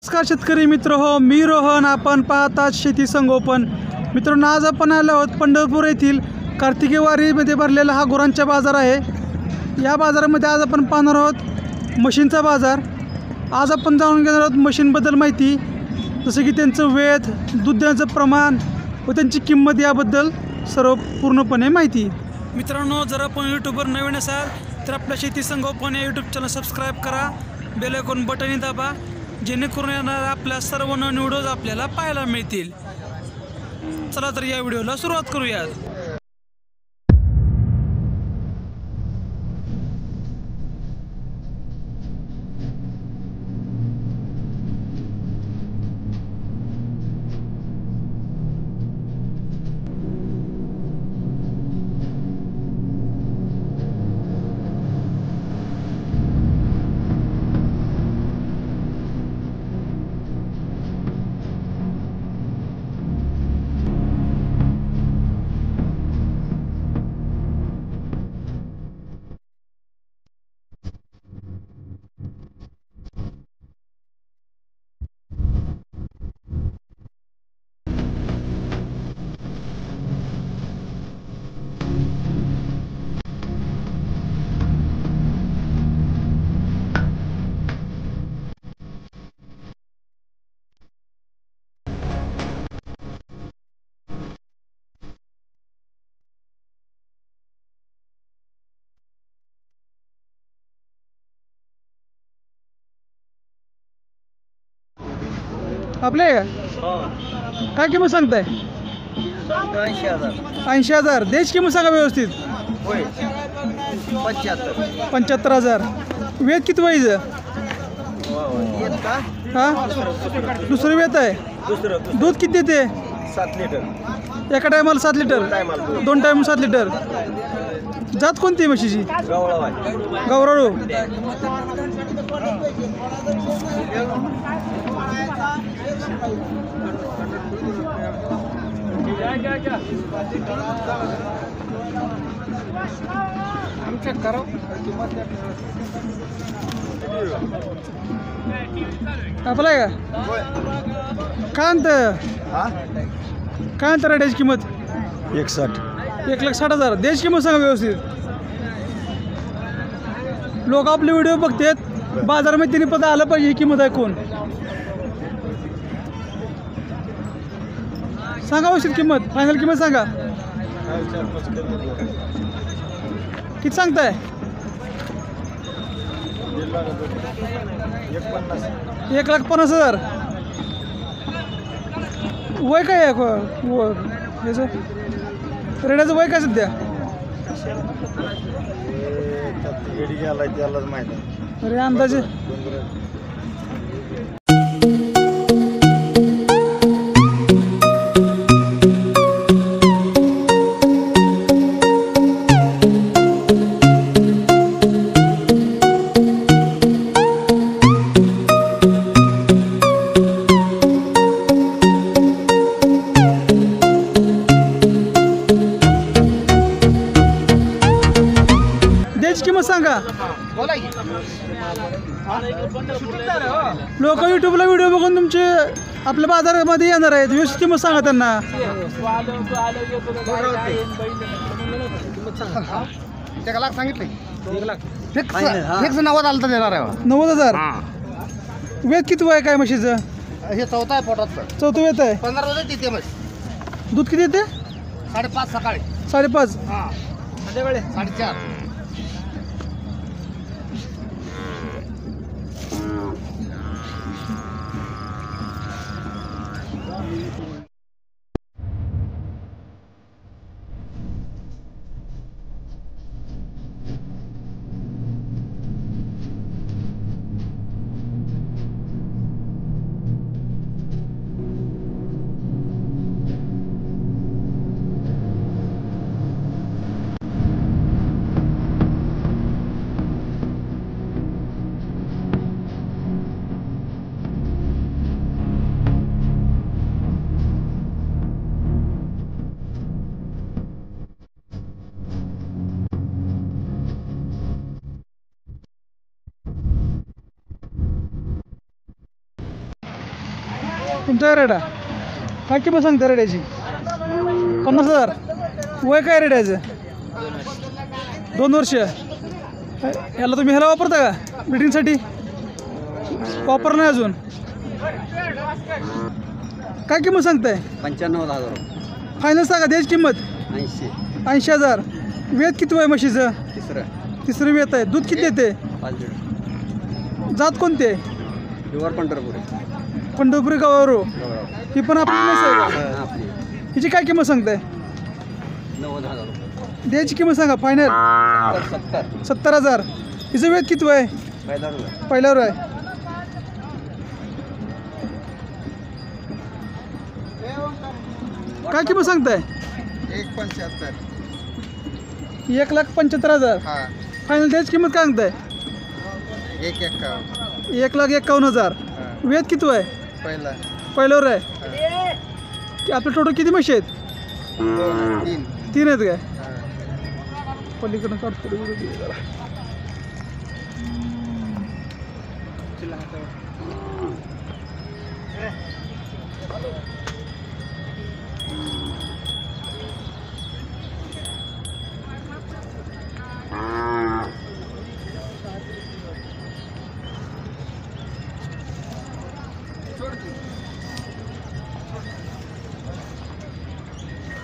नमस्कार शेतकरी मित्र हो, मी रोहन. आपण पाहतात शेती संगोपन. मित्रांनो, आज आपण आलो आहोत पंढरपूर येथील कार्तिकी वारीमध्ये भरलेला हा गुरांचा बाजार आहे. या बाजारामध्ये आज आपण पाहणार आहोत मशीनचा बाजार. आज आपण जाणून घेणार आहोत मशीनबद्दल माहिती, जसं की त्यांचं वेध, दूध देण्याचं प्रमाण व त्यांची किंमत याबद्दल सर्व पूर्णपणे माहिती. मित्रांनो, जर आपण यूट्यूबवर नवीन असाल तर आपल्या शेती संगोपन या यूट्यूब चॅनल सबस्क्राईब करा, बेल आयकॉन बटन दाबा, जेणेकरून येणार आपल्या सर्व नवीन व्हिडिओज आपल्याला पाहायला मिळतील. चला तर या व्हिडिओला सुरुवात करूयात. आपले काय किंमत सांगताय? 80,000. द्यायची किंमत सांगा व्यवस्थित. 75,000. वेद किती व्हायचं? हां, दुसरं वेत आहे. दूध किती देते? 7 लिटर. एका टायमाला 7 लिटर, 2 टायम 7 लिटर. जात कोणती म्हशीची? गवराळू. आपला आहे का? काय म्हणतं रेड्याची किंमत? 61. 1,60,000. द्यायची किंमत सांगा व्यवस्थित. लोक आपले व्हिडिओ बघतात, बाजारामध्ये त्यांनी पता आलं पाहिजे ही किंमत आहे कोण. सांगा व्यवस्थित किंमत, फायनल किंमत सांगा. किती सांगताय? 1,50,000. वय काय आहे याचं? रेड्याचं वय काय सध्या? अरे अंदाजे किंमत सांगा. लोक युट्यूबला व्हिडिओ बघून तुमचे आपल्या बाजारामध्ये येणार आहेत, व्यवस्थित किंमत सांगा त्यांना. सांगितले 90,000. वेद किती आहे काय म्हशीचं? हे चौथा आहे पोटात. चौथं वेत आहे. 15 देते मग. दूध किती येते? 5.5 सकाळी. 5.5. संध्याकाळी 4.5. तुमचा रेडा काय किंमत सांगता रेड्याची 50,000. वय काय रेड्याचं 2 वर्ष. याला तुम्ही ह्याला वापरता का ब्रिडिंगसाठी? वापर नाही अजून. काय किंमत सांगताय? 95,000. फायनल सांगा द्यायची किंमत 80,000. वेत किती आहे म्हशीचं? तिसरं वेत आहे. दूध किती येते? 5 लिटर. जात कोणते? प्युअर पंढरपूर. पंढरपुरी गावावर. ही पण आपली म्हैस आहे का? आपली हिची काय किंमत सांगताय? 90,000. द्यायची किंमत सांगा फायनल. 70,000. हिचं वेत किती आहे? पहिल्यावर आहे. काय किंमत सांगताय? 1,75,000. 1,75,000. हा. फायनल द्यायची किंमत काय सांगताय? 1,51,000. 1,51,000. वेत किती आहे? पहिल्यावर आहे. आपलं टोटल किती म्हशी आहेत? 3 आहेत काय? पलीकडून काढतो जरा.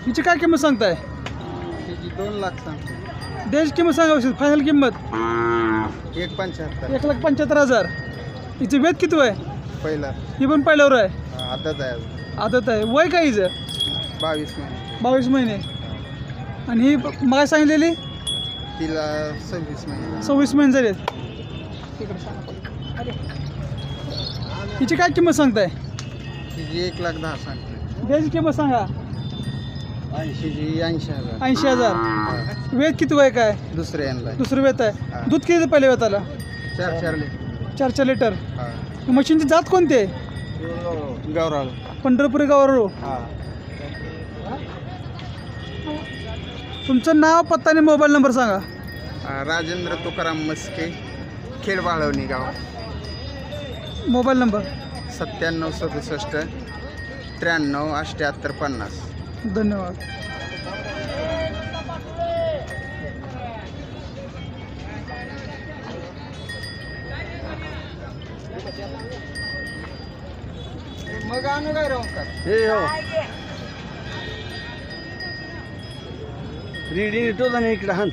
हिची काय किंमत सांगताय? 2 लाख सांगतो. द्यायची किंमत सांगा फायनल किंमत. 1,75,000. 1,75,000. हिचं वेत किती आहे? पहिला ही पण पहिल्यावर आहे. आदत आहे. आदत आहे. वय काय हिचं? 22 महिने. 22 महिने. आणि ही मला सांगितलेली तिला 26 महिने. 26 महिने झाले. हिची काय किंमत सांगताय? तिची 1,10,000 सांगतो. द्यायची किंमत सांगा. 80,000. 80,000. वेत किती वय काय? दुसऱ्या यांना दुसरं वेत आहे. दूध किती पहिले वेताला? 4 लिटर. 4 लिटर. मशीनची जात कोणती आहे? गौराळ. पंढरपुरी गावावर. तुमचं नाव पत्ता आणि मोबाईल नंबर सांगा. राजेंद्र तुकाराम मस्के, खेड बाळवणी गाव. Mobile number 9767 93 78 50. धन्यवाद. मग आणू काय राहू का? रीडिंग इकडे हान.